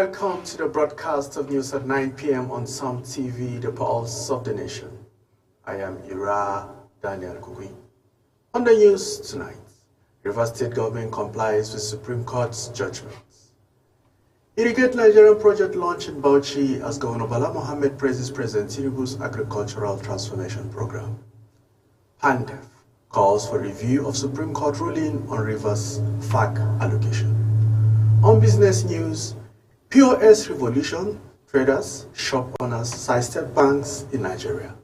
Welcome to the broadcast of news at 9 p.m. on SAM TV, the pulse of the nation. I am Ira Daniel Kugui. On the news tonight, Rivers State government complies with Supreme Court's judgments. Irrigate Nigerian project launch in Bauchi as Governor Bala Mohammed praises President Tinubu's agricultural transformation program. PANDEF calls for review of Supreme Court ruling on Rivers FAC allocation. On business news, POS revolution, traders, shop owners sidestep banks in Nigeria.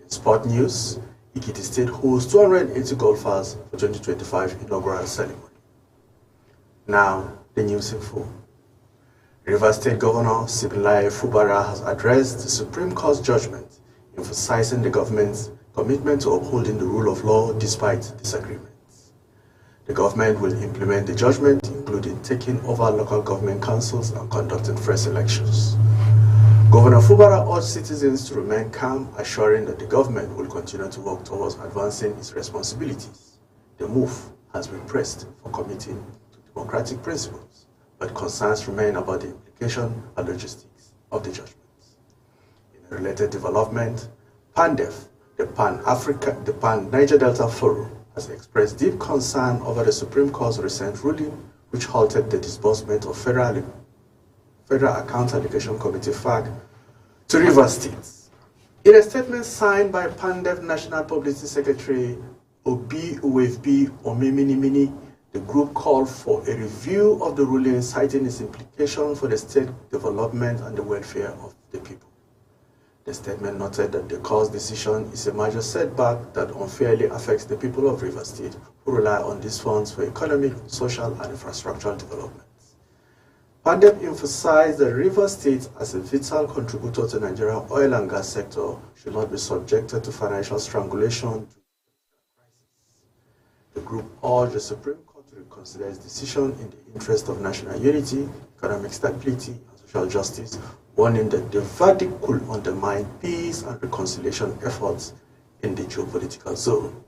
In sport news, Ikiti State hosts 280 golfers for 2025 inaugural ceremony. Now, the news in full. Rivers State Governor Sibyllae Fubara has addressed the Supreme Court's judgment, emphasizing the government's commitment to upholding the rule of law despite disagreements. The government will implement the judgment, including taking over local government councils and conducting fresh elections. Governor Fubara urged citizens to remain calm, assuring that the government will continue to work towards advancing its responsibilities. The move has been praised for committing to democratic principles, but concerns remain about the implication and logistics of the judgments. In a related development, PANDEF, the Pan-Niger Delta Forum, has expressed deep concern over the Supreme Court's recent ruling, which halted the disbursement of Federal Account Allocation Committee FAC to Rivers State. In a statement signed by PANDEF National Publicity Secretary Obi Uwefbi Omiminimini, the group called for a review of the ruling, citing its implication for the state development and the welfare of the people. The statement noted that the court's decision is a major setback that unfairly affects the people of Rivers State, who rely on these funds for economic, social, and infrastructural developments. PANDEF emphasized that Rivers State, as a vital contributor to Nigerian oil and gas sector, should not be subjected to financial strangulation. The group urged the Supreme Court to reconsider its decision in the interest of national unity, economic stability, and social justice, warning that the verdict could undermine peace and reconciliation efforts in the geopolitical zone.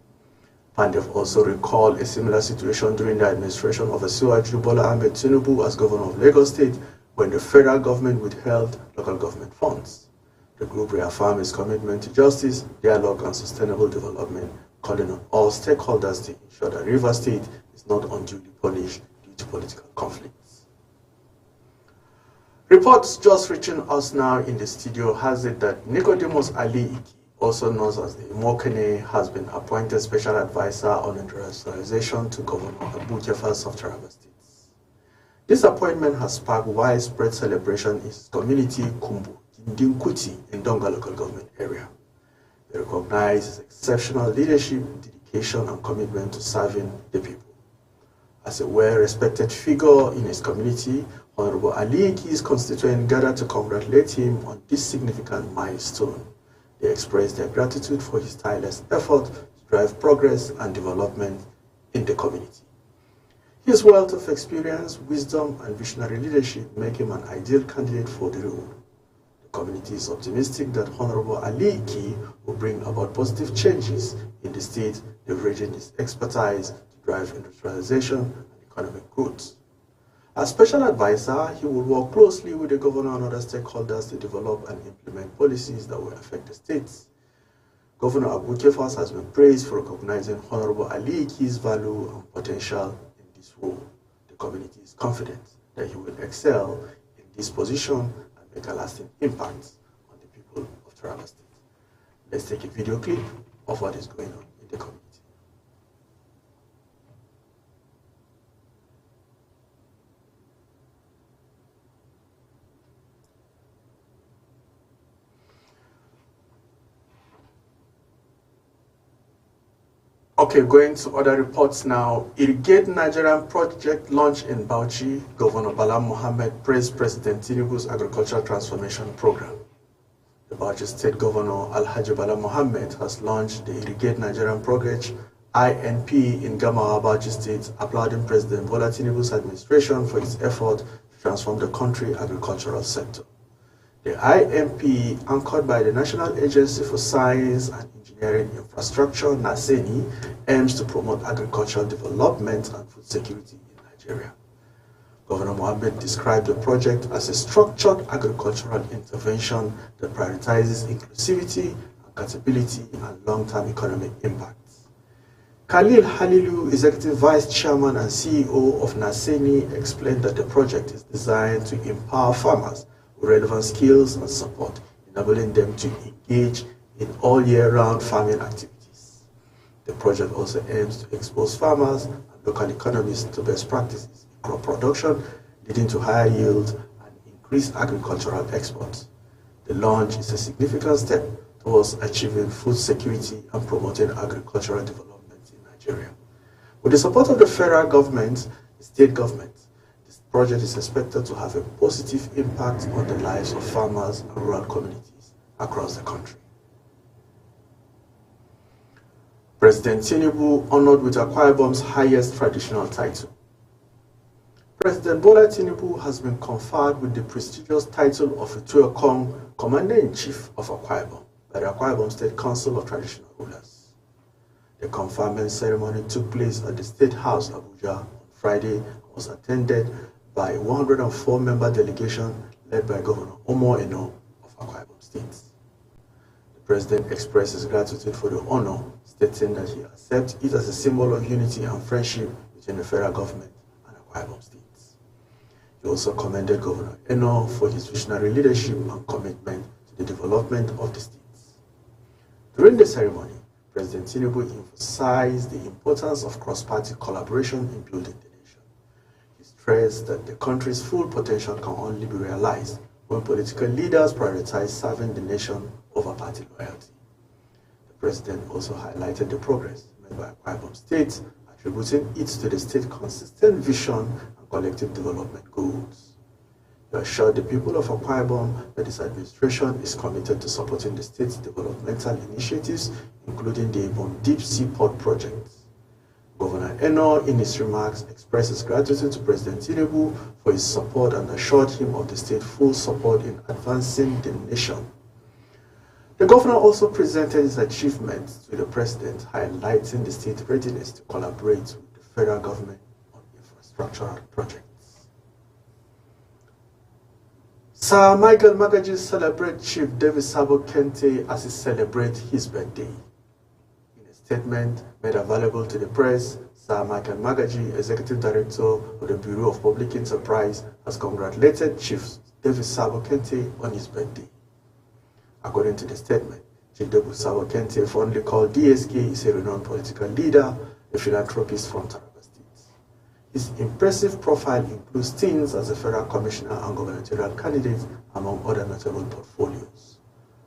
PANDEF also recalled a similar situation during the administration of Asiwaju Bola Ahmed Tinubu as governor of Lagos State, when the federal government withheld local government funds. The group reaffirmed its commitment to justice, dialogue, and sustainable development, calling on all stakeholders to ensure that Rivers State is not unduly punished due to political conflicts. Reports just reaching us now in the studio has it that Nicodemus Ali Iki, also known as the Imokene, has been appointed special advisor on industrialization to Governor Abu Jafar of Taraba State. This appointment has sparked widespread celebration in his community, Kumbu, Kindinkuti, in Donga local government area. They recognize his exceptional leadership, dedication, and commitment to serving the people. As a well-respected figure in his community, Honorable Ali Iki's constituents gathered to congratulate him on this significant milestone. They expressed their gratitude for his tireless effort to drive progress and development in the community. His wealth of experience, wisdom, and visionary leadership make him an ideal candidate for the role. The community is optimistic that Honorable Ali Iki will bring about positive changes in the state, leveraging his expertise to drive industrialization and economic growth. As special advisor, he will work closely with the governor and other stakeholders to develop and implement policies that will affect the states. Governor Abu Jafar has been praised for recognizing Honorable Ali Iki's value and potential in this role. The community is confident that he will excel in this position and make a lasting impact on the people of Taraba State. Let's take a video clip of what is going on in the community. Okay, going to other reports now. Irrigate Nigerian project launch in Bauchi. Governor Bala Mohammed praised President Tinubu's agricultural transformation program. The Bauchi State Governor Alhaji Bala Mohammed has launched the Irrigate Nigerian project INP in Gamawa, Bauchi State, applauding President Bola Tinubu's administration for its effort to transform the country's agricultural sector. The INP, anchored by the National Agency for Science and Engineering Infrastructure, NASENI, aims to promote agricultural development and food security in Nigeria. Governor Mohammed described the project as a structured agricultural intervention that prioritizes inclusivity, accountability, and long-term economic impact. Khalil Halilu, Executive Vice Chairman and CEO of Naseni, explained that the project is designed to empower farmers with relevant skills and support, enabling them to engage in all year-round farming activities. The project also aims to expose farmers and local economies to best practices in crop production, leading to higher yields and increased agricultural exports. The launch is a significant step towards achieving food security and promoting agricultural development in Nigeria. With the support of the federal government, the state government, this project is expected to have a positive impact on the lives of farmers and rural communities across the country. President Tinubu honored with Akwa Ibom's highest traditional title. President Bola Tinubu has been conferred with the prestigious title of Ituekong, Commander-in-Chief of Akwa Ibom, by the Akwa Ibom State Council of Traditional Rulers. The conferment ceremony took place at the State House, Abuja, on Friday and was attended by a 104-member delegation led by Governor Omo Eno of Akwa Ibom State. The President expressed his gratitude for the honor, stating that he accepts it as a symbol of unity and friendship between the federal government and Akwa Ibom State. He also commended Governor Eno for his visionary leadership and commitment to the development of the states. During the ceremony, President Tinubu emphasized the importance of cross-party collaboration in building the nation. He stressed that the country's full potential can only be realized when political leaders prioritize serving the nation over party loyalty. The President also highlighted the progress made by Akwa Ibom State, attributing it to the state's consistent vision and collective development goals. He assured the people of Akwa Ibom that his administration is committed to supporting the state's developmental initiatives, including the Ibom Deep Sea Port project. Governor Eno, in his remarks, expressed his gratitude to President Tinubu for his support and assured him of the state's full support in advancing the nation. The governor also presented his achievements to the president, highlighting the state's readiness to collaborate with the federal government on infrastructural projects. Sir Michael Magaji celebrates Chief David Sabo Kente as he celebrates his birthday. In a statement made available to the press, Sir Michael Magaji, Executive Director of the Bureau of Public Enterprise, has congratulated Chief David Sabo Kente on his birthday. According to the statement, Chief David Sabo Kente, fondly called DSK, is a renowned political leader, a philanthropist from Taraba State. His impressive profile includes stints as a federal commissioner and gubernatorial candidate, among other notable portfolios.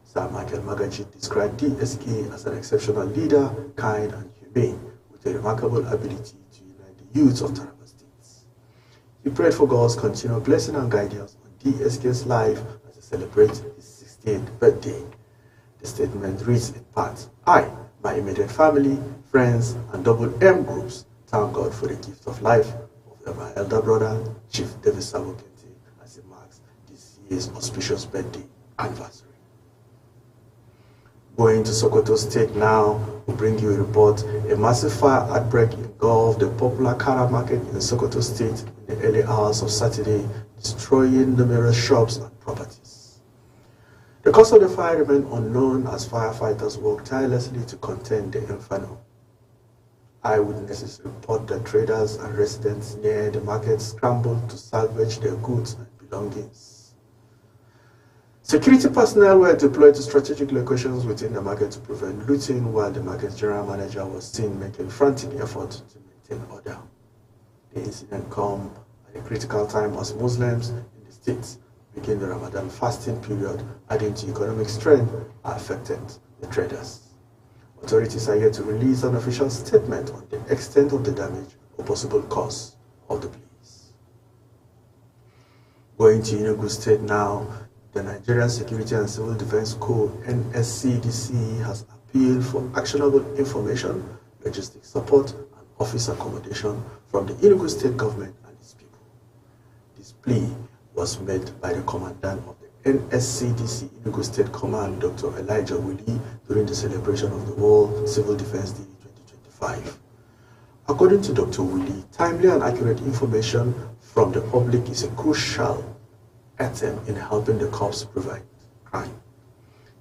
Sir Michael Magaji described DSK as an exceptional leader, kind and humane, with a remarkable ability to unite the youths of Taraba State. He prayed for God's continued blessing and guidance on DSK's life as he celebrates his 60th birthday. The statement reads in part, I, my immediate family, friends, and double M groups thank God for the gift of life of my elder brother, Chief David Sabo Kente, as he marks this year's auspicious birthday anniversary. Going to Sokoto State now, we bring you a report. A massive fire outbreak engulfed the popular Kara market in Sokoto State in the early hours of Saturday, destroying numerous shops and properties. The cause of the fire remained unknown as firefighters worked tirelessly to contain the inferno. Eyewitnesses report that traders and residents near the market scrambled to salvage their goods and belongings. Security personnel were deployed to strategic locations within the market to prevent looting, while the market's general manager was seen making frantic efforts to maintain order. The incident comes at a critical time as Muslims in the state begin the Ramadan fasting period, adding to economic strain affected the traders. Authorities are yet to release an official statement on the extent of the damage or possible cause of the blaze. Going to Enugu State now, the Nigerian Security and Civil Defense Corps, NSCDC, has appealed for actionable information, logistic support, and office accommodation from the Enugu State government and its people. This plea was made by the commandant of the NSCDC Enugu State Command, Dr. Elijah Willie, during the celebration of the World Civil Defense Day 2025. According to Dr. Willie, timely and accurate information from the public is a crucial item in helping the cops prevent crime.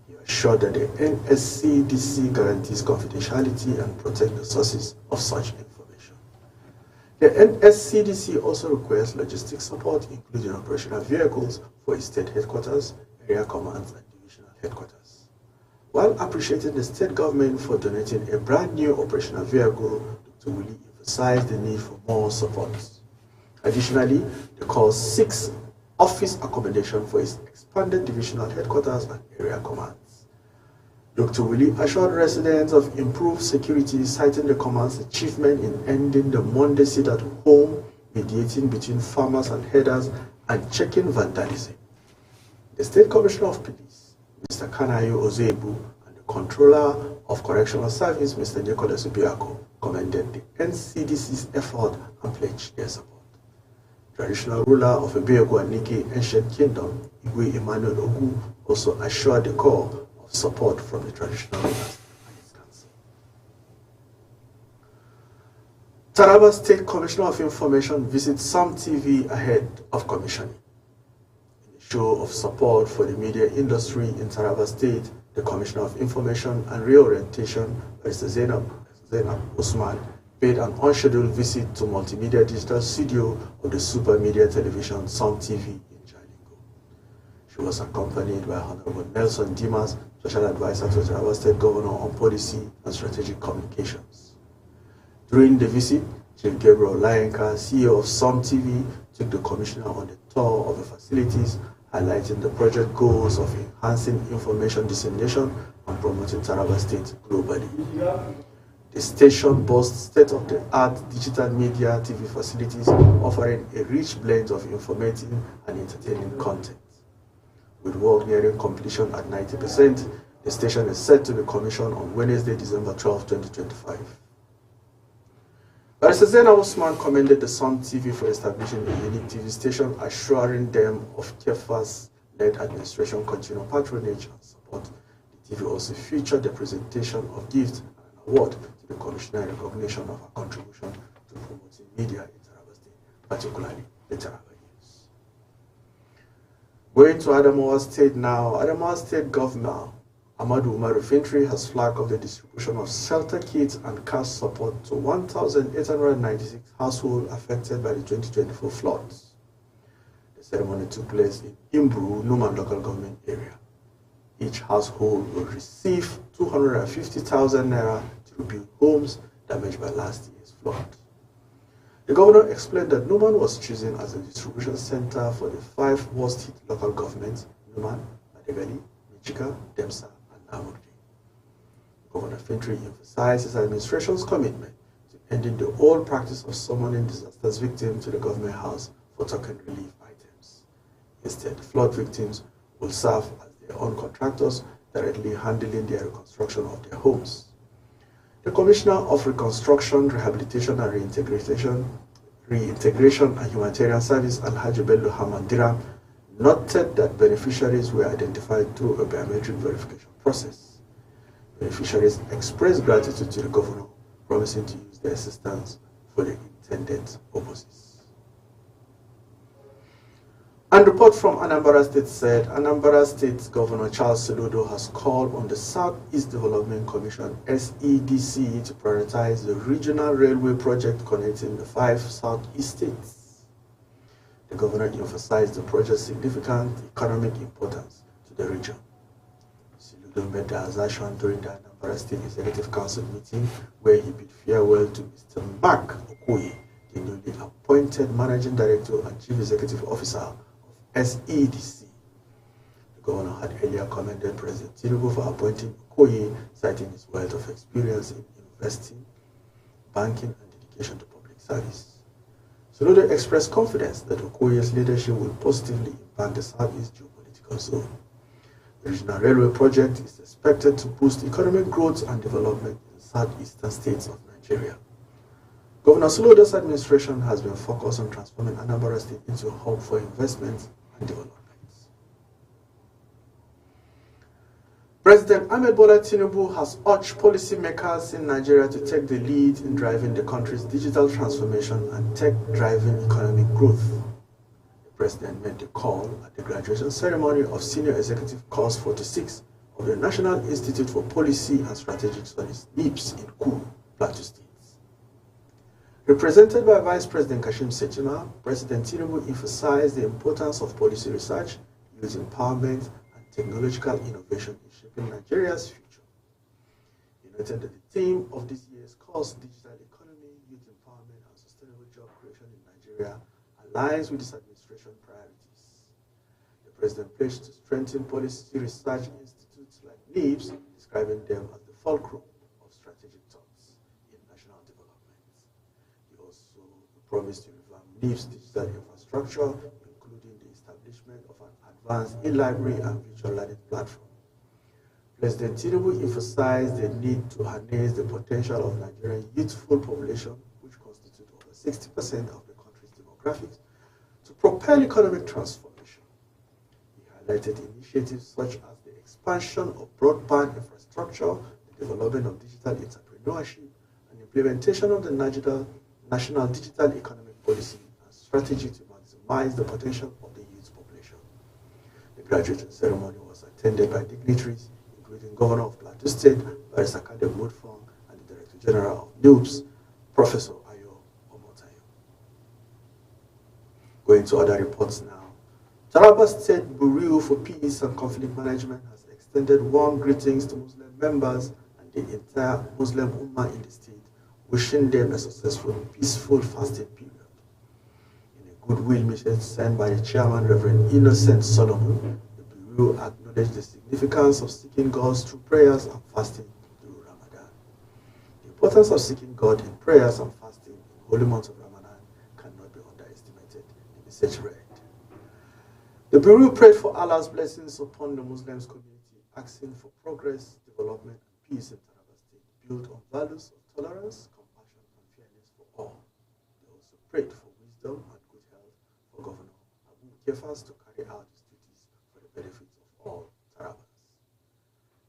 He assured that the NSCDC guarantees confidentiality and protect the sources of such information. The NSCDC also requires logistic support, including operational vehicles for its state headquarters, area commands, and divisional headquarters. While appreciating the state government for donating a brand new operational vehicle, Dr. Willie emphasized the need for more support. Additionally, the Corps seeks office accommodation for its expanded divisional headquarters and area commands. Dr. Willie assured residents of improved security, citing the command's achievement in ending the Monday sit-at-home, mediating between farmers and herders, and checking vandalism. The State Commissioner of Police, Mr. Kanayo Ozebu, and the Controller of Correctional Service, Mr. Nicholas Obiako, commended the NCDC's effort and pledged their support. Traditional ruler of Ebeogo and Nike Ancient Kingdom, Igwe Emmanuel Ogu, also assured the Corps of support from the traditional rulers and its council. Taraba State Commissioner of Information visits Sam TV ahead of commissioning. In a show of support for the media industry in Taraba State, the Commissioner of Information and Reorientation, Mr. Zainab Usman, paid an unscheduled visit to multimedia digital studio of the Super Media Television Sam TV in Jalingo. She was accompanied by Honorable Nelson Dimas, Special Advisor to the Taraba State Governor on Policy and Strategic Communications. During the visit, Chief Gabriel Layenka, CEO of Sam TV, took the Commissioner on a tour of the facilities, highlighting the project goals of enhancing information dissemination and promoting Taraba State globally. The station boasts state-of-the-art digital media TV facilities offering a rich blend of informative and entertaining content. With work nearing completion at 90%, the station is set to be commissioned on Wednesday, December 12, 2025. Barrister Zainab Usman commended the Sun TV for establishing a unique TV station, assuring them of KEFA's-led administration continued patronage and support. The TV also featured the presentation of gifts and an award to the Commissioner in recognition of her contribution to promoting media in Taraba State, particularly the Taraba News. Going to Adamawa State now, Adamawa State Governor Amadou Umaru Fintri has flagged off the distribution of shelter kits and cash support to 1,896 households affected by the 2024 floods. The ceremony took place in Imbru, Numan local government area. Each household will receive 250,000 naira to rebuild homes damaged by last year's flood. The governor explained that Numan was chosen as a distribution center for the 5 worst hit local governments: Numan, Madagali, Michika, Demsa, and Namurdi. Governor Fintri emphasized his administration's commitment to ending the old practice of summoning disasters victims to the government house for token relief items. Instead, flood victims will serve as their own contractors, directly handling their reconstruction of their homes. The Commissioner of Reconstruction, Rehabilitation and Reintegration and Humanitarian Service, Alhaji Bello Hamandira, noted that beneficiaries were identified through a biometric verification process. Beneficiaries expressed gratitude to the governor, promising to use their assistance for the intended purposes. And report from Anambra State said Anambra State Governor Charles Soludo has called on the Southeast Development Commission SEDC to prioritize the regional railway project connecting the 5 Southeast states. The governor emphasized the project's significant economic importance to the region. Soludo made the assertion during the Anambra State Executive Council meeting, where he bid farewell to Mr. Mark Okoye, the newly appointed Managing Director and Chief Executive Officer of SEDC. The governor had earlier commended President Tinubu for appointing Okoye, citing his wealth of experience in investing, banking, and dedication to public service. Soludo expressed confidence that Okoye's leadership will positively impact the Southeast geopolitical zone. The regional railway project is expected to boost economic growth and development in the southeastern states of Nigeria. Governor Soludo's administration has been focused on transforming Anambra State into a hub for investment and development. President Ahmed Bola Tinubu has urged policymakers in Nigeria to take the lead in driving the country's digital transformation and tech-driven economic growth. President made the call at the graduation ceremony of Senior Executive Course 46 of the National Institute for Policy and Strategic Studies, NIPS, in Kuru, Plateau State. Represented by Vice President Kashim Shettima, President Tinubu emphasized the importance of policy research, youth empowerment, and technological innovation in shaping Nigeria's future. He noted that the theme of this year's course, Digital Economy, Youth Empowerment, and Sustainable Job Creation in Nigeria, aligns with this administration priorities. The President pledged to strengthen policy research institutes like NIPS, describing them as the fulcrum of strategic thoughts in national development. He also promised to revamp NIPS digital infrastructure, including the establishment of an advanced e-library and virtual learning platform. President Tinubu emphasized the need to harness the potential of Nigerian youthful population, which constitutes over 60% of the country's demographics, to propel economic transformation. He highlighted initiatives such as the expansion of broadband infrastructure, the development of digital entrepreneurship, and implementation of the National Digital Economic Policy and strategy to maximize the potential of the youth population. The graduation ceremony was attended by dignitaries, including Governor of Plateau State, Barrister Kadem Mutfong, and the Director General of NIPS, Professor Ayo Omotayo. Going to other reports now. Taraba State Bureau for Peace and Conflict Management has extended warm greetings to Muslim members and the entire Muslim Ummah in the state, wishing them a successful, peaceful fasting period. In a goodwill message sent by the chairman, Reverend Innocent Solomon, the Bureau acknowledged the significance of seeking God through prayers and fasting through Ramadan. The importance of seeking God in prayers and fasting in holy months of Ramadan cannot be underestimated, the message read. The Bureau prayed for Allah's blessings upon the Muslims community, asking for progress, development, and peace in Taraba State, built on values of tolerance, compassion, and fairness for all. They also prayed for wisdom and good health for Governor Abu Kefas to carry out his duties for the benefit of all Tarabans.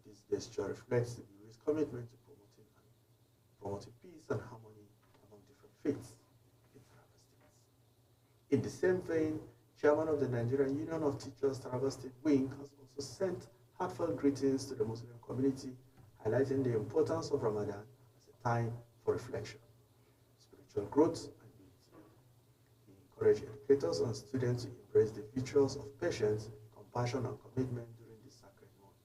This gesture reflects the Bureau's commitment to promoting peace and harmony among different faiths in Taraba State. In the same vein, Chairman of the Nigerian Union of Teachers Taraba State Wing has also sent heartfelt greetings to the Muslim community, highlighting the importance of Ramadan as a time for reflection, spiritual growth, and unity. He encouraged educators and students to embrace the virtues of patience, compassion, and commitment during these sacred months.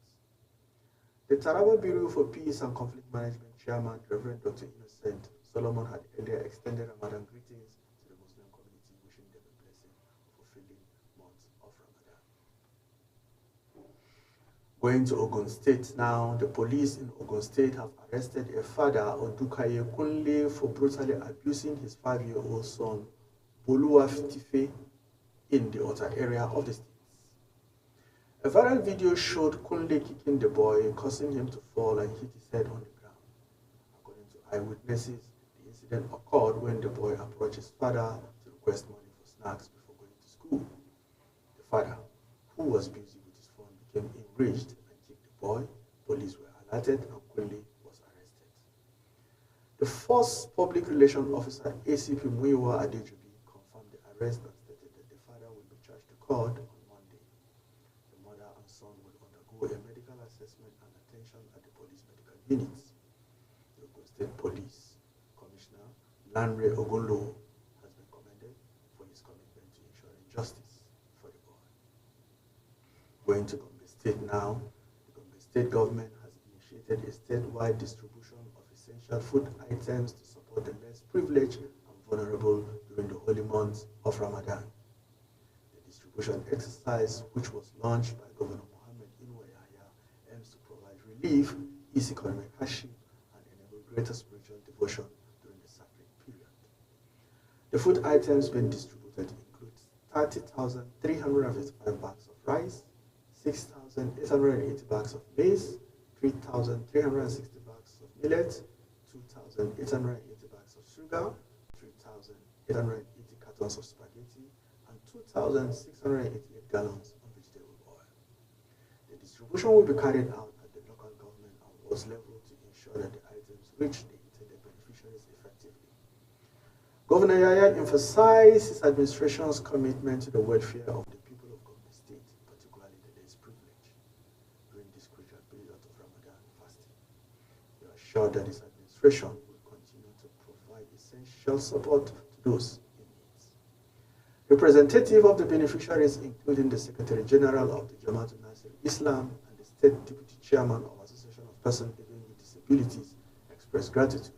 The Taraba Bureau for Peace and Conflict Management Chairman, Reverend Dr. Innocent Solomon, had earlier extended Ramadan greetings to the Muslim community, wishing them a blessing of fulfilling months of Ramadan. Going to Ogun State now, the police in Ogun State have arrested a father, Odukaye Kunle, for brutally abusing his 5-year-old son, Boluwa Tife, in the outer area of the state. A viral video showed Kunle kicking the boy, causing him to fall and hit his head on the ground. According to eyewitnesses, the incident occurred when the boy approached his father to request money for snacks before going to school. The father, who was busy with his phone, became enraged and kicked the boy. Police were alerted and Kunle was arrested. The first public relations officer, ACP Muyiwa Adejobi, confirmed the arrest and stated that the father will be charged to court on Monday. The mother and son will undergo a medical assessment and attention at the police medical units. The Ogun State Police Commissioner, Lanre Ogunlo, has been commended for his commitment to ensuring justice for the boy. Going to Gombe State now, the Gombe State government has initiated a statewide distribution of essential food items to support the less privileged and vulnerable during the holy months of Ramadan. The distribution exercise, which was launched by Governor Mohammed Inuwa Yahya, aims to provide relief, ease economic hardship, and enable greater spiritual devotion during the sacred period. The food items being distributed include 30,355 bags of rice, 6,880 bags of maize, 3,360 bags of millet, 2,880 bags of sugar, 3,880 cartons of spaghetti, and 2,688 gallons of vegetable oil. The distribution will be carried out at the local government and wards level to ensure that the items reach the intended beneficiaries effectively. Governor Yaya emphasized his administration's commitment to the welfare of the people of Gombe State, particularly the less privileged, during this crucial period of Ramadan fasting. He assured that his administration will continue to provide essential support to those in need. Representatives of the beneficiaries, including the Secretary General of the Jamaatul Nasir Islam and the State Deputy Chairman of Association of Persons Living with Disabilities, expressed gratitude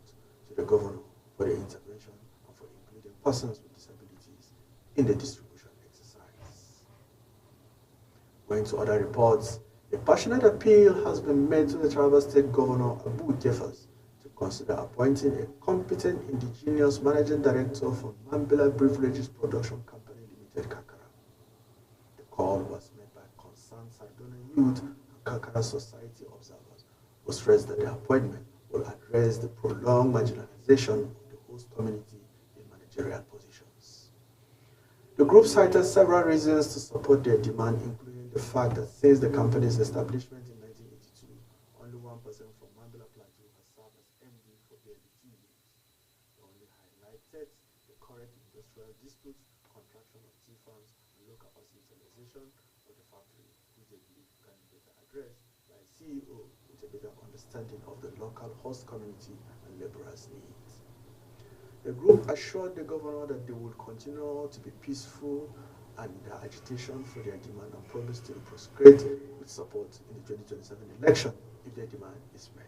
to the Governor for the intervention and for including persons with disabilities in the distribution exercise. Going to other reports, a passionate appeal has been made to the Taraba State Governor Abu Jeffers to consider appointing a competent indigenous managing director for Mambila Beverages Production Company Limited, Kakara. The call was made by concerned Sardona youth and Kakara society observers who stressed that the appointment will address the prolonged marginalization of the host community in managerial positions. The group cited several reasons to support their demand, including the fact that since the company's establishment in 1982, only one person from Mambila Plateau has served as MD for barely 2 years. They only highlighted the current industrial disputes, contraction of tea farms, and low capacity utilization of the factory, which they believe can be better addressed by a CEO with a better understanding of the local host community and laborers' needs. The group assured the governor that they will continue to be peaceful and their agitation for their demand and promised to prosecute with support in the 2027 election if their demand is met.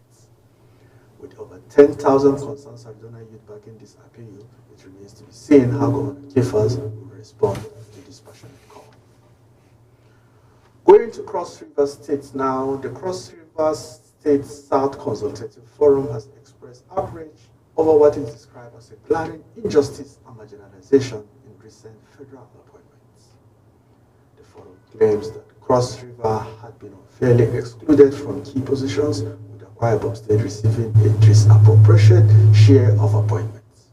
With over 10,000 concerned Sardona youth backing this appeal, it remains to be seen how Governor Jeffers will respond to this passionate call. Going to Cross River State now, the Cross River State South Consultative Forum has expressed outrage over what is described as a glaring injustice and marginalization in recent federal appointments. The forum claims that Cross River had been unfairly excluded from key positions, with Akwa Ibom State receiving a disappropriate share of appointments.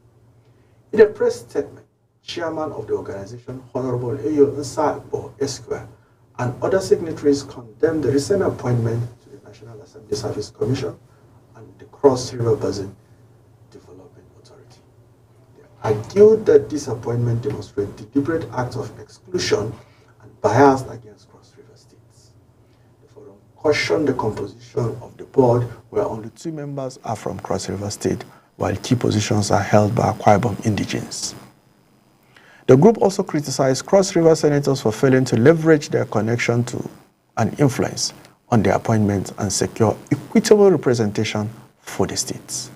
In a press statement, Chairman of the organization, Honorable Eyo Nsagbo Esquire, and other signatories condemned the recent appointment to the National Assembly Service Commission and the Cross River Basin Development Authority. They argued that this appointment demonstrates deliberate acts of exclusion and bias against Cross River states. The forum cautioned the composition of the board, where only 2 members are from Cross River State, while key positions are held by Akwa Ibom indigenes. The group also criticized Cross River senators for failing to leverage their connection to and influence on their appointments and secure equitable representation for the states.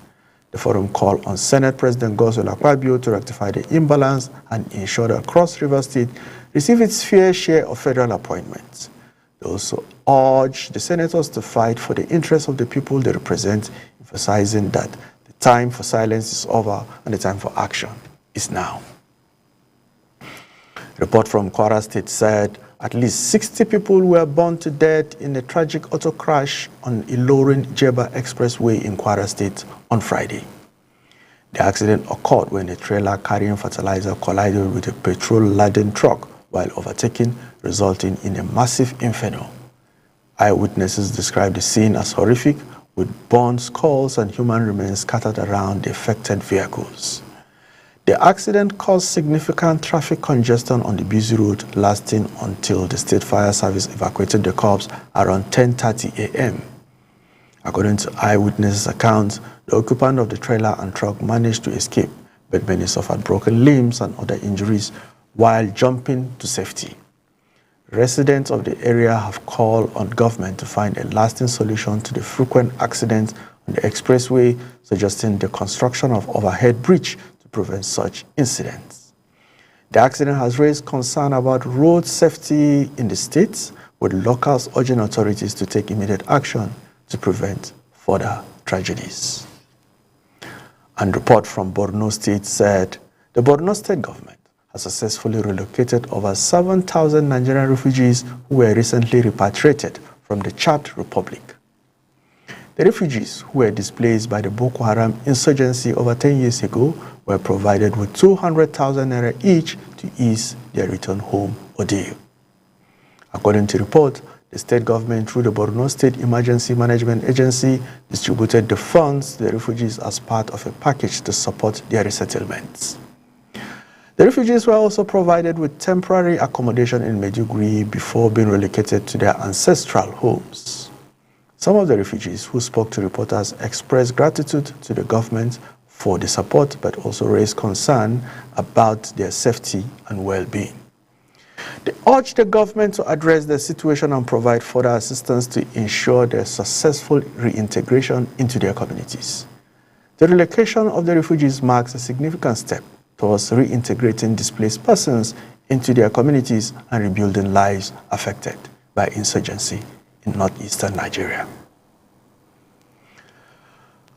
The forum called on Senate President Godswill Akpabio to rectify the imbalance and ensure that Cross River State receive its fair share of federal appointments. They also urged the senators to fight for the interests of the people they represent, emphasizing that the time for silence is over and the time for action is now. A report from Kwara State said at least 60 people were burned to death in a tragic auto crash on Ilorin-Jeba Expressway in Kwara State on Friday. The accident occurred when a trailer carrying fertilizer collided with a petrol-laden truck while overtaking, resulting in a massive inferno. Eyewitnesses described the scene as horrific, with burned skulls and human remains scattered around the affected vehicles. The accident caused significant traffic congestion on the busy road, lasting until the State Fire Service evacuated the corpse around 10:30 a.m. According to eyewitnesses' accounts, the occupant of the trailer and truck managed to escape, but many suffered broken limbs and other injuries while jumping to safety. Residents of the area have called on government to find a lasting solution to the frequent accidents on the expressway, suggesting the construction of overhead bridge to prevent such incidents. The accident has raised concern about road safety in the state, with locals urging authorities to take immediate action to prevent further tragedies. And report from Borno State said the Borno State government has successfully relocated over 7,000 Nigerian refugees who were recently repatriated from the Chad Republic. The refugees who were displaced by the Boko Haram insurgency over 10 years ago were provided with 200,000 naira each to ease their return home ordeal. According to report, the state government, through the Borno State Emergency Management Agency, distributed the funds to the refugees as part of a package to support their resettlements. The refugees were also provided with temporary accommodation in Maiduguri before being relocated to their ancestral homes. Some of the refugees who spoke to reporters expressed gratitude to the government for the support, but also raised concern about their safety and well-being. They urged the government to address the situation and provide further assistance to ensure their successful reintegration into their communities. The relocation of the refugees marks a significant step towards reintegrating displaced persons into their communities and rebuilding lives affected by insurgency in northeastern Nigeria.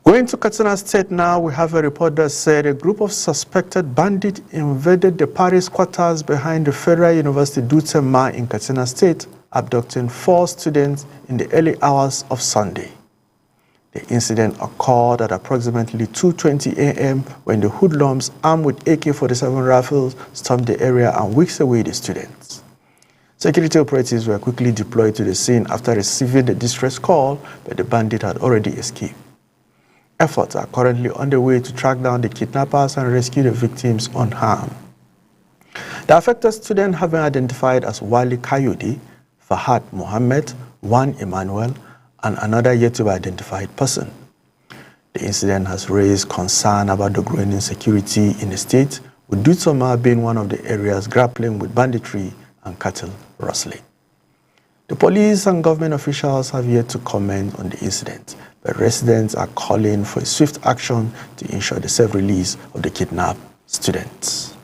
Going to Katsina State now, we have a report that said a group of suspected bandits invaded the Paris quarters behind the Federal University Dutse in Katsina State, abducting 4 students in the early hours of Sunday. The incident occurred at approximately 2:20 a.m. when the hoodlums armed with AK-47 rifles stormed the area and whisked away the students. Security operatives were quickly deployed to the scene after receiving the distress call, but the bandit had already escaped. Efforts are currently underway to track down the kidnappers and rescue the victims unharmed. The affected students have been identified as Wali Kayode, Fahad Mohammed, Juan Emmanuel, and another yet-to-be-identified person. The incident has raised concern about the growing insecurity in the state, with Dutse being one of the areas grappling with banditry and cattle rustling. The police and government officials have yet to comment on the incident, but residents are calling for a swift action to ensure the safe release of the kidnapped students.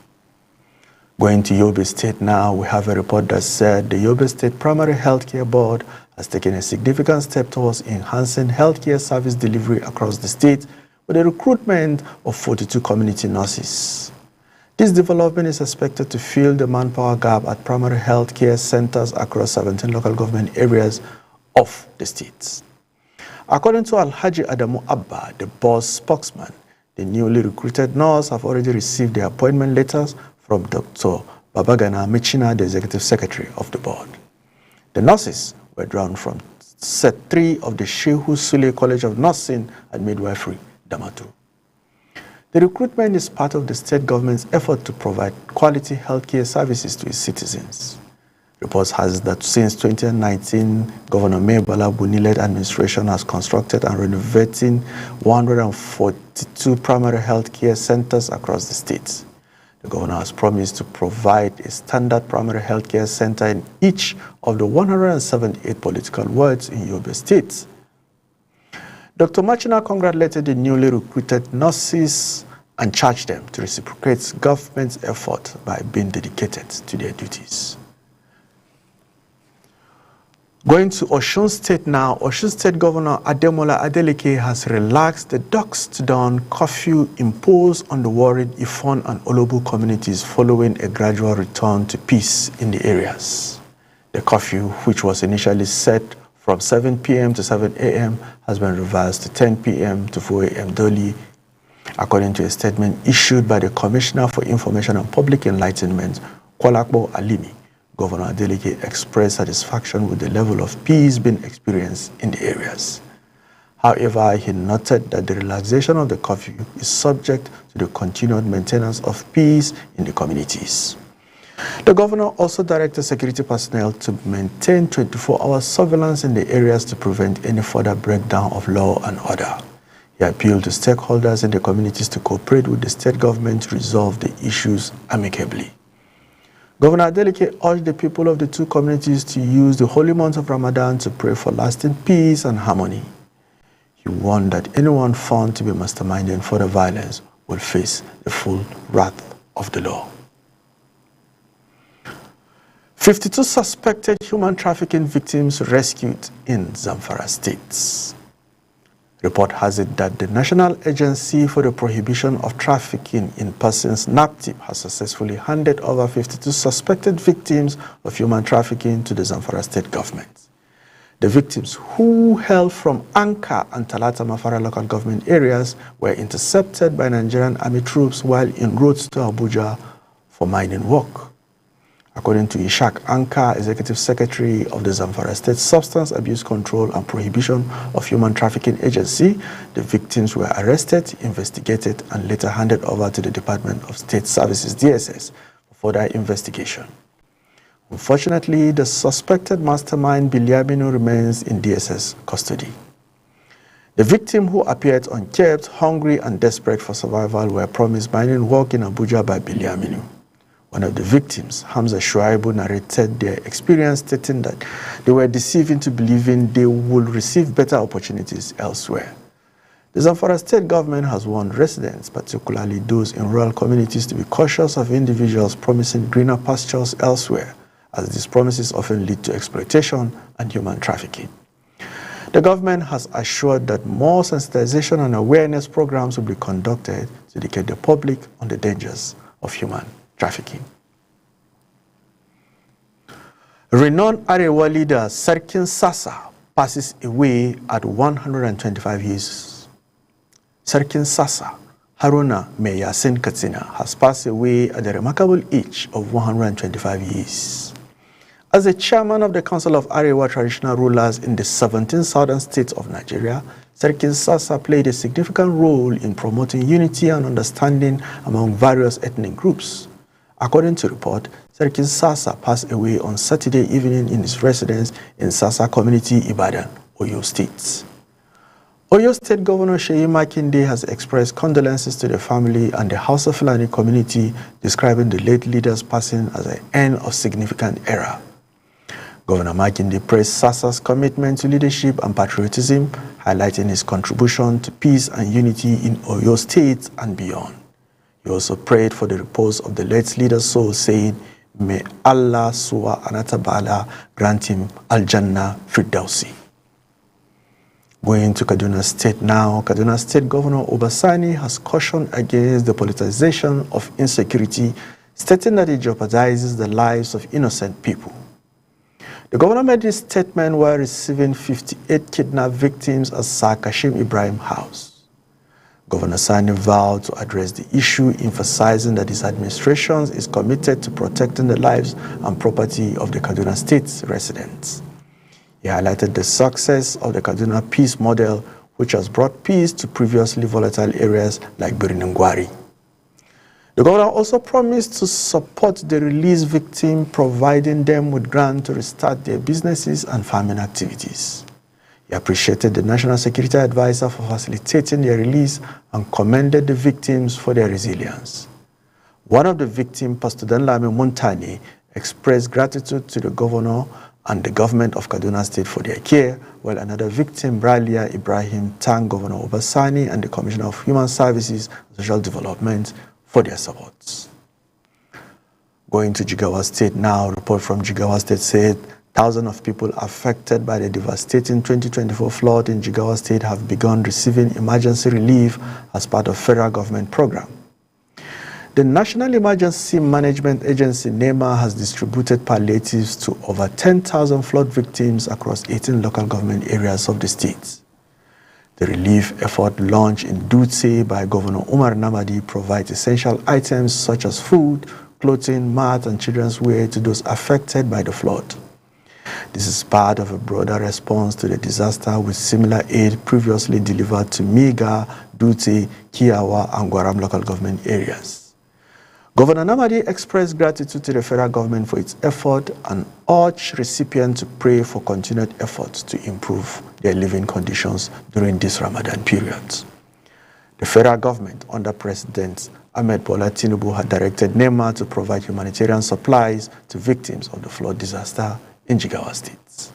Going to Yobe State now, we have a report that said the Yobe State Primary Healthcare Board has taken a significant step towards enhancing healthcare service delivery across the state with the recruitment of 42 community nurses. This development is expected to fill the manpower gap at primary healthcare centers across 17 local government areas of the state. According to Alhaji Adamu Abba, the board's spokesman, the newly recruited nurses have already received their appointment letters from Dr. Babagana Michina, the executive secretary of the board. The nurses were drawn from Set 3 of the Shehu Sule College of Nursing and Midwifery, Damaturu. The recruitment is part of the state government's effort to provide quality healthcare services to its citizens. Reports has that since 2019, Governor Mai Bala Buni-led administration has constructed and renovating 142 primary healthcare centers across the state. The governor has promised to provide a standard primary healthcare center in each of the 178 political wards in Yobe State. Dr. Machina congratulated the newly recruited nurses and charged them to reciprocate government's effort by being dedicated to their duties. Going to Osun State now, Osun State Governor Ademola Adeleke has relaxed the dusk to dawn curfew imposed on the worried Ifon and Olobu communities following a gradual return to peace in the areas. The curfew, which was initially set from 7 p.m. to 7 a.m., has been reversed to 10 p.m. to 4 a.m. daily, according to a statement issued by the Commissioner for Information and Public Enlightenment, Kwalakbo Alimi. Governor Adeleke expressed satisfaction with the level of peace being experienced in the areas. However, he noted that the relaxation of the curfew is subject to the continued maintenance of peace in the communities. The governor also directed security personnel to maintain 24-hour surveillance in the areas to prevent any further breakdown of law and order. He appealed to stakeholders in the communities to cooperate with the state government to resolve the issues amicably. Governor Adeleke urged the people of the two communities to use the holy month of Ramadan to pray for lasting peace and harmony. He warned that anyone found to be masterminding further violence will face the full wrath of the law. 52 suspected human trafficking victims rescued in Zamfara State. Report has it that the National Agency for the Prohibition of Trafficking in Persons, NAPTIP, has successfully handed over 52 suspected victims of human trafficking to the Zamfara State government. The victims, who hail from Anka and Talata Mafara local government areas, were intercepted by Nigerian army troops while en route to Abuja for mining work. According to Ishak Anka, Executive Secretary of the Zamfara State Substance Abuse Control and Prohibition of Human Trafficking Agency, the victims were arrested, investigated, and later handed over to the Department of State Services, DSS, for further investigation. Unfortunately, the suspected mastermind Bilyaminu remains in DSS custody. The victim, who appeared unkept, hungry, and desperate for survival, were promised mining work in Abuja by Bilyaminu. One of the victims, Hamza Shuaibu, narrated their experience, stating that they were deceived into believing they would receive better opportunities elsewhere. The Zamfara state government has warned residents, particularly those in rural communities, to be cautious of individuals promising greener pastures elsewhere, as these promises often lead to exploitation and human trafficking. The government has assured that more sensitization and awareness programs will be conducted to educate the public on the dangers of human trafficking. Renowned Arewa leader Sarkin Sasa passes away at 125 years. Sarkin Sasa, Haruna Mai Yasin Katsina, has passed away at the remarkable age of 125 years. As the chairman of the Council of Arewa Traditional Rulers in the 17 southern states of Nigeria, Sarkin Sasa played a significant role in promoting unity and understanding among various ethnic groups. According to report, Sarkin Sasa passed away on Saturday evening in his residence in Sasa Community, Ibadan, Oyo State. Oyo State Governor Seyi Makinde has expressed condolences to the family and the Hausa Fulani community, describing the late leader's passing as an end of significant era. Governor Makinde praised Sasa's commitment to leadership and patriotism, highlighting his contribution to peace and unity in Oyo State and beyond. He also prayed for the repose of the late leader's soul, saying, "May Allah Subhanahu wa Ta'ala grant him Al-Jannah Firdausi." Going to Kaduna State now, Kaduna State Governor Obasani has cautioned against the politicization of insecurity, stating that it jeopardizes the lives of innocent people. The governor made this statement while receiving 58 kidnapped victims at Sir Kashim Ibrahim House. Governor Sani vowed to address the issue, emphasizing that his administration is committed to protecting the lives and property of the Kaduna State residents. He highlighted the success of the Kaduna Peace Model, which has brought peace to previously volatile areas like Birinungwari. The governor also promised to support the released victims, providing them with grants to restart their businesses and farming activities. He appreciated the National Security Advisor for facilitating their release and commended the victims for their resilience. One of the victims, Pastor Danlami Muntani, expressed gratitude to the governor and the government of Kaduna State for their care, while another victim, Bralia Ibrahim, thanked Governor Obasani and the Commissioner of Human Services and Social Development for their support. Going to Jigawa State now, a report from Jigawa State said thousands of people affected by the devastating 2024 flood in Jigawa State have begun receiving emergency relief as part of federal government program. The National Emergency Management Agency, NEMA, has distributed palliatives to over 10,000 flood victims across 18 local government areas of the state. The relief effort launched in Dutse by Governor Umar Namadi provides essential items such as food, clothing, mat, and children's wear to those affected by the flood. This is part of a broader response to the disaster, with similar aid previously delivered to Miga, Dutse, Kiawa, and Gwaram local government areas. Governor Namadi expressed gratitude to the federal government for its effort and urged recipients to pray for continued efforts to improve their living conditions during this Ramadan period. The federal government, under President Ahmed Bola Tinubu, had directed NEMA to provide humanitarian supplies to victims of the flood disaster in Jigawa State.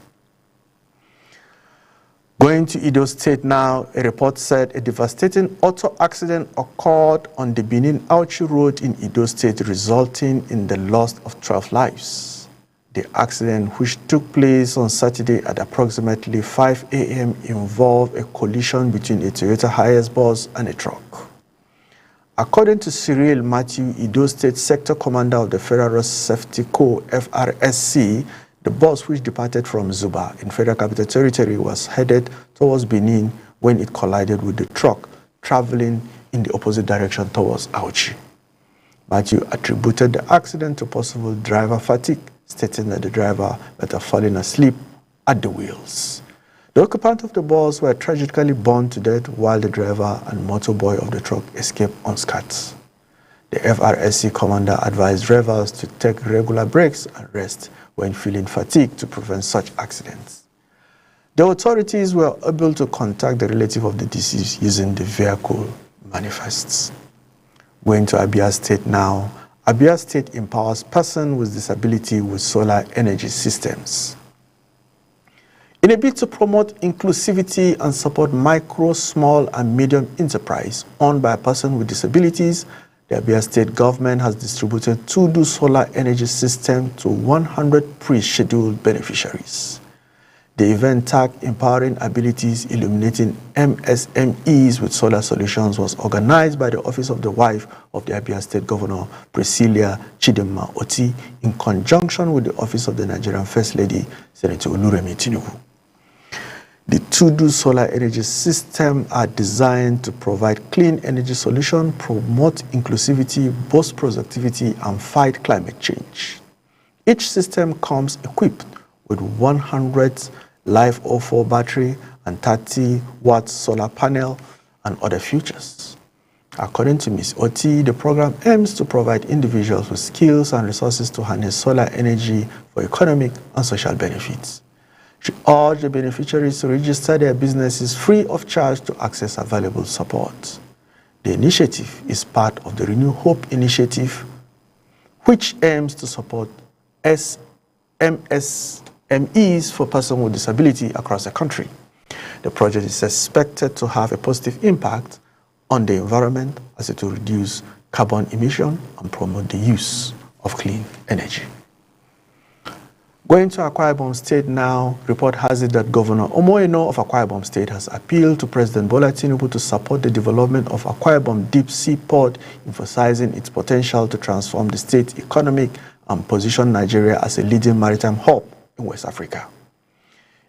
Going to Edo State now, a report said a devastating auto accident occurred on the Benin-Auchi Road in Edo State, resulting in the loss of 12 lives. The accident, which took place on Saturday at approximately 5 a.m., involved a collision between a Toyota Hiace bus and a truck. According to Cyril Matthew, Edo State Sector Commander of the Federal Road Safety Corps, FRSC, the bus, which departed from Zuba in Federal Capital Territory, was headed towards Benin when it collided with the truck traveling in the opposite direction towards Auchi. Matthew attributed the accident to possible driver fatigue, stating that the driver had fallen asleep at the wheels. The occupant of the bus were tragically burned to death while the driver and motorboy of the truck escaped unscathed. The FRSC commander advised drivers to take regular breaks and rest when feeling fatigued to prevent such accidents. The authorities were able to contact the relative of the deceased using the vehicle manifests. Going to Abia State now, Abia State empowers persons with disability with solar energy systems. In a bid to promote inclusivity and support micro, small, and medium enterprise owned by a person with disabilities, the Abia State government has distributed 2 solar energy systems to 100 pre-scheduled beneficiaries. The event tagged Empowering Abilities Illuminating MSMEs with Solar Solutions was organized by the Office of the Wife of the Abia State Governor, Priscilla Chidinma Oti, in conjunction with the Office of the Nigerian First Lady, Senator Oluremi Tinubu. The 2 solar energy systems are designed to provide clean energy solutions, promote inclusivity, boost productivity, and fight climate change. Each system comes equipped with 100 LiFeO4 battery and 30-watt solar panel and other features. According to Ms. Oti, the program aims to provide individuals with skills and resources to harness solar energy for economic and social benefits. She urged the beneficiaries to register their businesses free of charge to access available support. The initiative is part of the Renew Hope initiative, which aims to support MSMEs for persons with disability across the country. The project is expected to have a positive impact on the environment as it will reduce carbon emission and promote the use of clean energy. Going to Akwa Ibom State now, report has it that Governor Omoeno of Akwa Ibom State has appealed to President Bola Tinubu to support the development of Akwa Ibom Deep Sea Port, emphasizing its potential to transform the state's economic and position Nigeria as a leading maritime hub in West Africa.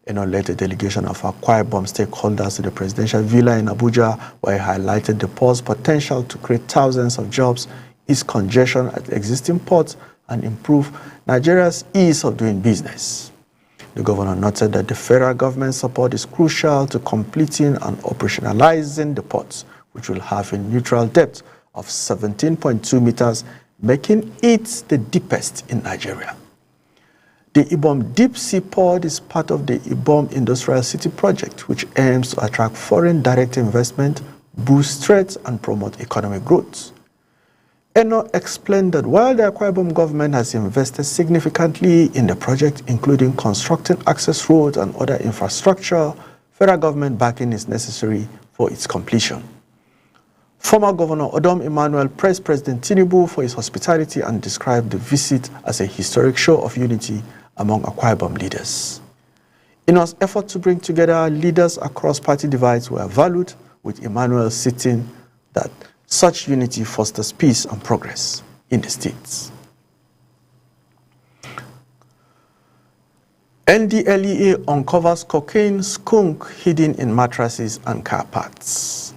A led a delegation of Akwa Ibom stakeholders to the presidential villa in Abuja, where he highlighted the port's potential to create thousands of jobs, ease congestion at existing ports, and improve Nigeria's ease of doing business. The governor noted that the federal government support is crucial to completing and operationalizing the ports, which will have a neutral depth of 17.2 meters, making it the deepest in Nigeria. The Ibom Deep Sea Port is part of the Ibom Industrial City project, which aims to attract foreign direct investment, boost trade, and promote economic growth. Eno explained that while the Akwa Ibom government has invested significantly in the project, including constructing access roads and other infrastructure, federal government backing is necessary for its completion. Former Governor Odom Emmanuel praised President Tinubu for his hospitality and described the visit as a historic show of unity among Akwa Ibom leaders. Eno's effort to bring together leaders across party divides were valued, with Emmanuel stating that such unity fosters peace and progress in the states. NDLEA uncovers cocaine skunk hidden in mattresses and car parts.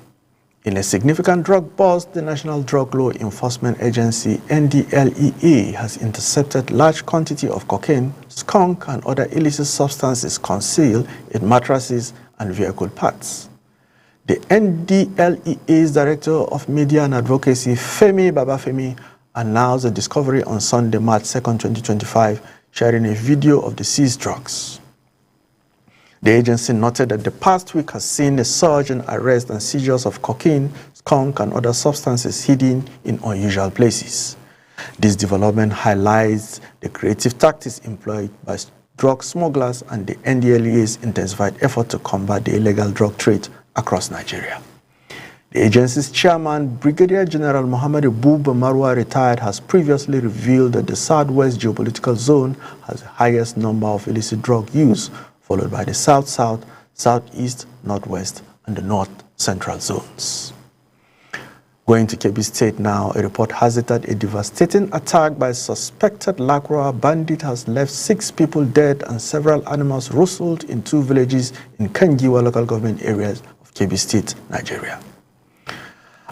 In a significant drug bust, the National Drug Law Enforcement Agency, NDLEA, has intercepted large quantity of cocaine, skunk, and other illicit substances concealed in mattresses and vehicle parts. The NDLEA's Director of Media and Advocacy, Femi Babafemi, announced the discovery on Sunday, March 2, 2025, sharing a video of the seized drugs. The agency noted that the past week has seen a surge in arrests and seizures of cocaine, skunk, and other substances hidden in unusual places. This development highlights the creative tactics employed by drug smugglers and the NDLEA's intensified effort to combat the illegal drug trade across Nigeria. The agency's chairman, Brigadier General Muhammadu Buba Marwa, retired, has previously revealed that the Southwest geopolitical zone has the highest number of illicit drug use, followed by the South-South, Southeast, Northwest, and the North-Central zones. Going to Kebbi State now, a report has it that a devastating attack by suspected Lakura bandit has left 6 people dead and several animals rustled in 2 villages in Kangiwa local government areas of Kebbi State, Nigeria.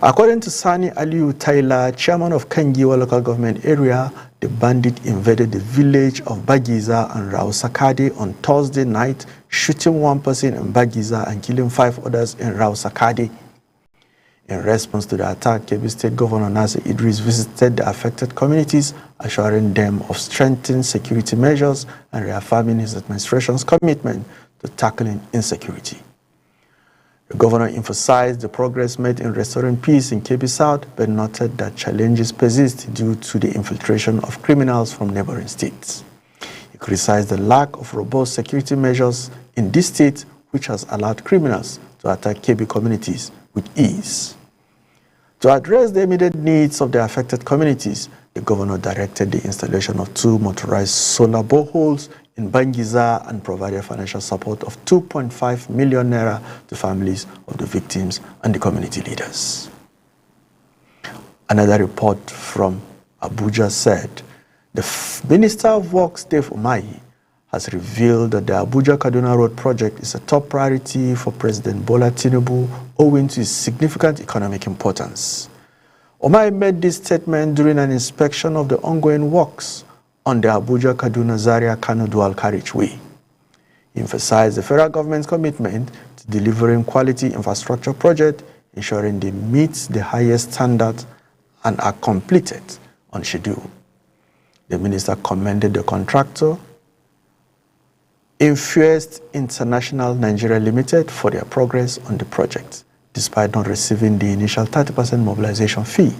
According to Sani Aliu Taylor, chairman of Kangiwa local government area, the bandit invaded the village of Bagiza and Rausakade on Thursday night, shooting one person in Bagiza and killing 5 others in Rausakade. In response to the attack, Kebbi State Governor Nasir Idris visited the affected communities, assuring them of strengthened security measures and reaffirming his administration's commitment to tackling insecurity. The governor emphasized the progress made in restoring peace in Kebbi South, but noted that challenges persist due to the infiltration of criminals from neighboring states. He criticized the lack of robust security measures in this state, which has allowed criminals to attack Kebbi communities with ease. To address the immediate needs of the affected communities, the governor directed the installation of 2 motorized solar boreholes in Bangiza and provided financial support of 2.5 million naira to families of the victims and the community leaders. Another report from Abuja said the Minister of Works, Dave Umahi, has revealed that the Abuja-Kaduna Road project is a top priority for President Bola Tinubu owing to its significant economic importance. Umahi made this statement during an inspection of the ongoing works on the Abuja-Kaduna-Zaria-Kano dual carriageway. He emphasized the federal government's commitment to delivering quality infrastructure projects, ensuring they meet the highest standards and are completed on schedule. The minister commended the contractor, Infused International Nigeria Limited, for their progress on the project, despite not receiving the initial 30% mobilization fee.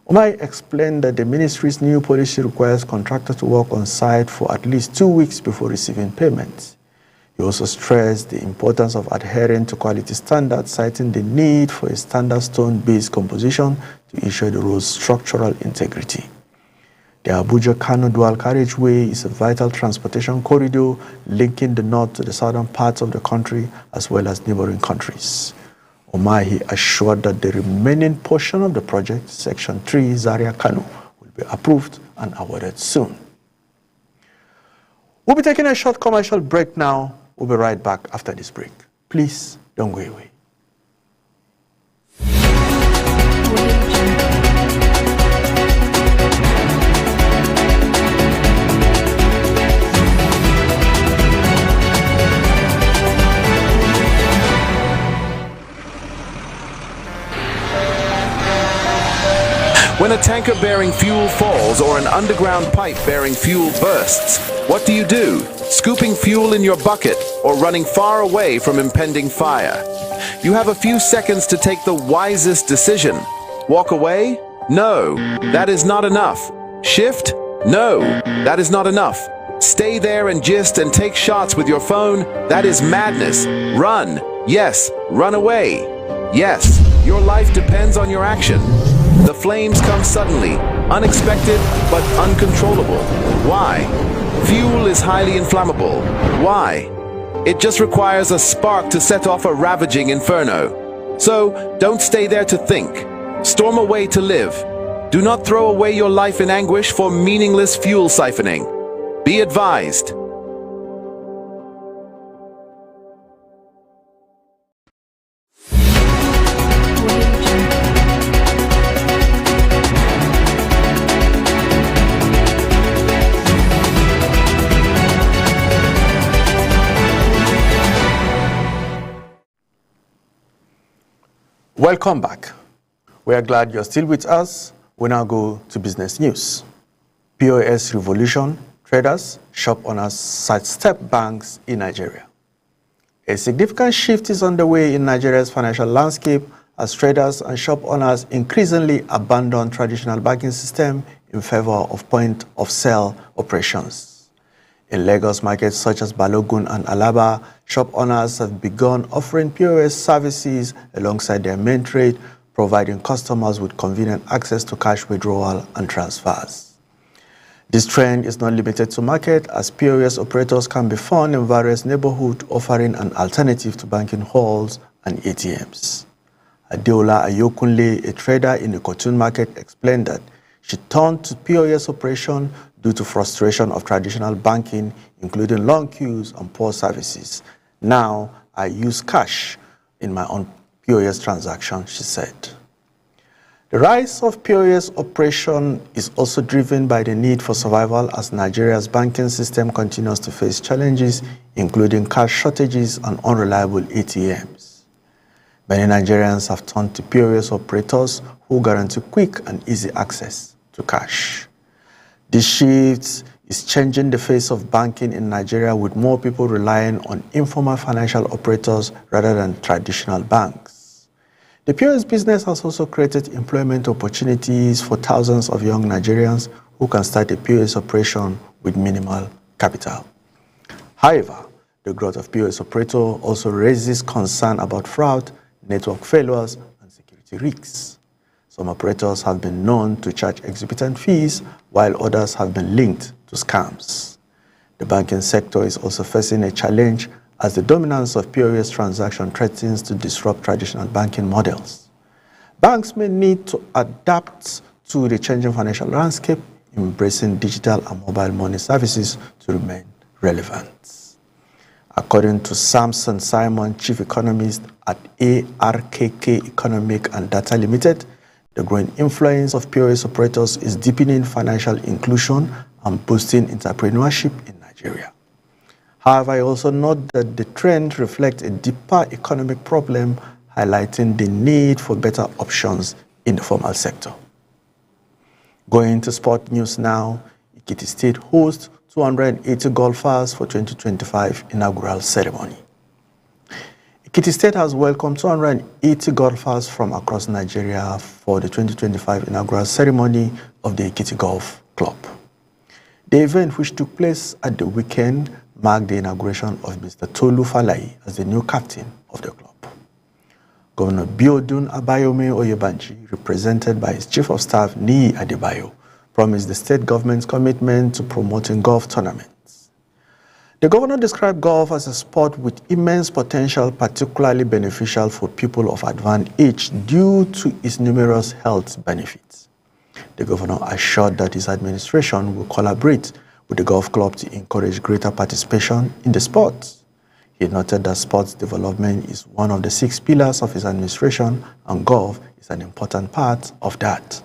Umahi explained that the ministry's new policy requires contractors to work on site for at least 2 weeks before receiving payments. He also stressed the importance of adhering to quality standards, citing the need for a standard stone-based composition to ensure the road's structural integrity. The Abuja-Kano dual carriageway is a vital transportation corridor linking the north to the southern parts of the country as well as neighboring countries. Umahi assured that the remaining portion of the project, Section 3 Zaria-Kano, will be approved and awarded soon. We'll be taking a short commercial break now. We'll be right back after this break. Please don't go away. When a tanker bearing fuel falls or an underground pipe bearing fuel bursts, what do? Scooping fuel in your bucket or running far away from impending fire? You have a few seconds to take the wisest decision. Walk away? No, that is not enough. Shift? No, that is not enough. Stay there and gist and take shots with your phone? That is madness. Run. Yes, run away. Yes, your life depends on your action. The flames come suddenly, unexpected but uncontrollable. Why? Fuel is highly inflammable. Why? It just requires a spark to set off a ravaging inferno. So, don't stay there to think. Storm away to live. Do not throw away your life in anguish for meaningless fuel siphoning. Be advised. Welcome back. We are glad you're still with us. We now go to business news. POS revolution, traders, shop owners sidestep banks in Nigeria. A significant shift is underway in Nigeria's financial landscape as traders and shop owners increasingly abandon traditional banking system in favor of point-of-sale operations. In Lagos markets such as Balogun and Alaba, shop owners have begun offering POS services alongside their main trade, providing customers with convenient access to cash withdrawal and transfers. This trend is not limited to market, as POS operators can be found in various neighborhoods offering an alternative to banking halls and ATMs. Adeola Ayokunle, a trader in the Kotun market, explained that she turned to POS operation due to frustration of traditional banking, including long queues and poor services. Now, I use cash in my own POS transaction, she said. The rise of POS operation is also driven by the need for survival as Nigeria's banking system continues to face challenges, including cash shortages and unreliable ATMs. Many Nigerians have turned to POS operators who guarantee quick and easy access to cash. This shift is changing the face of banking in Nigeria, with more people relying on informal financial operators rather than traditional banks. The POS business has also created employment opportunities for thousands of young Nigerians who can start a POS operation with minimal capital. However, the growth of POS operator also raises concern about fraud, network failures, and security risks. Some operators have been known to charge exorbitant fees, while others have been linked to scams. The banking sector is also facing a challenge as the dominance of POS transactions threatens to disrupt traditional banking models. Banks may need to adapt to the changing financial landscape, embracing digital and mobile money services to remain relevant. According to Samson Simon, chief economist at ARKK Economic and Data Limited, the growing influence of POS operators is deepening financial inclusion and boosting entrepreneurship in Nigeria. However, I also note that the trend reflects a deeper economic problem, highlighting the need for better options in the formal sector. Going to sport news now, Ekiti State hosts 280 golfers for 2025 inaugural ceremony. Ekiti State has welcomed 280 golfers from across Nigeria for the 2025 inaugural ceremony of the Ekiti Golf Club. The event, which took place at the weekend, marked the inauguration of Mr. Tolu Falaye as the new captain of the club. Governor Biodun Abayome Oyebanji, represented by his Chief of Staff Niyi Adebayo, promised the state government's commitment to promoting golf tournaments. The governor described golf as a sport with immense potential, particularly beneficial for people of advanced age due to its numerous health benefits. The governor assured that his administration will collaborate with the golf club to encourage greater participation in the sport. He noted that sports development is one of the 6 pillars of his administration, and golf is an important part of that.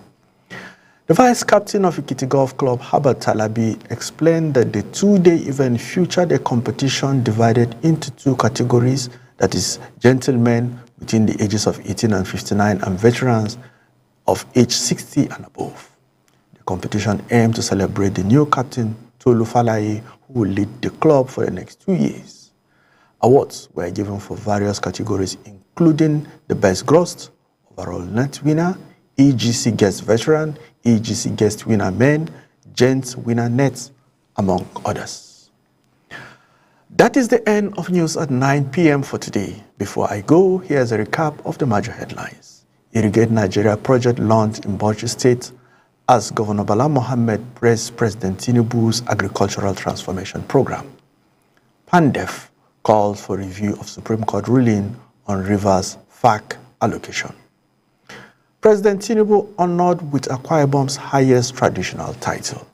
The vice captain of Ekiti Golf Club, Herbert Talabi, explained that the 2-day event featured a competition divided into 2 categories, that is, gentlemen between the ages of 18 and 59 and veterans of age 60 and above. The competition aimed to celebrate the new captain, Tolu Falaye, who will lead the club for the next 2 years. Awards were given for various categories, including the Best Grossed, Overall Net Winner, EGC Guest Veteran, EGC Guest Winner Men, Gents Winner Nets, among others. That is the end of news at 9 p.m. for today. Before I go, here's a recap of the major headlines. Irrigate Nigeria project launched in Bauchi State as Governor Bala Mohammed praised President Tinubu's agricultural transformation program. PANDEF calls for review of Supreme Court ruling on Rivers FAC allocation. President Tinubu honored with Akwa Ibom's highest traditional title.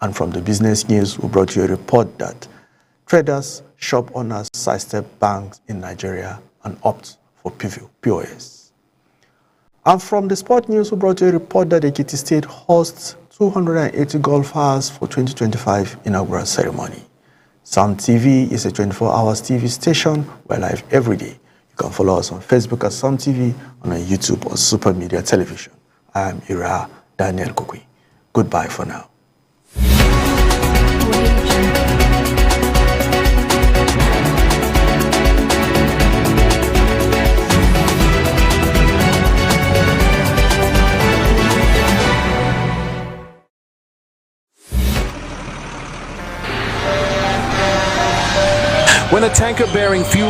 And from the business news, we brought you a report that traders, shop owners sidestep banks in Nigeria and opt for POS. And from the sport news, we brought you a report that Ekiti State hosts 280 golfers for 2025 inaugural ceremony. Sam TV is a 24-hour TV station. We're live every day. You can follow us on Facebook at Sam TV and on YouTube or Super Media Television. I am Ira Daniel Kukui. Goodbye for now. When a tanker bearing fuel